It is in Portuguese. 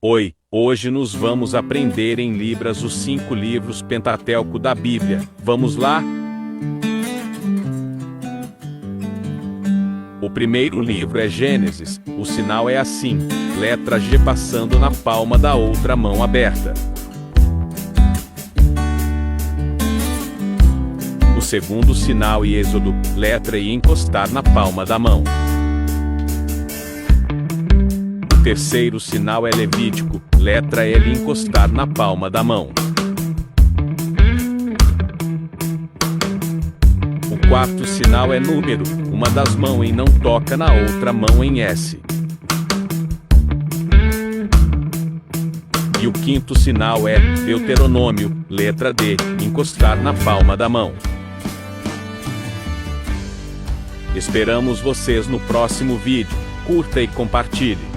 Oi, hoje nos vamos aprender em Libras os 5 livros Pentateuco da Bíblia. Vamos lá? O primeiro livro é Gênesis. O sinal é assim, letra G passando na palma da outra mão aberta. O segundo sinal é Êxodo, letra I encostar na palma da mão. O terceiro sinal é Levítico, letra L encostar na palma da mão. O quarto sinal é Número, uma das mãos em não toca na outra mão em S. E o quinto sinal é Deuteronômio, letra D, encostar na palma da mão. Esperamos vocês no próximo vídeo. Curta e compartilhe.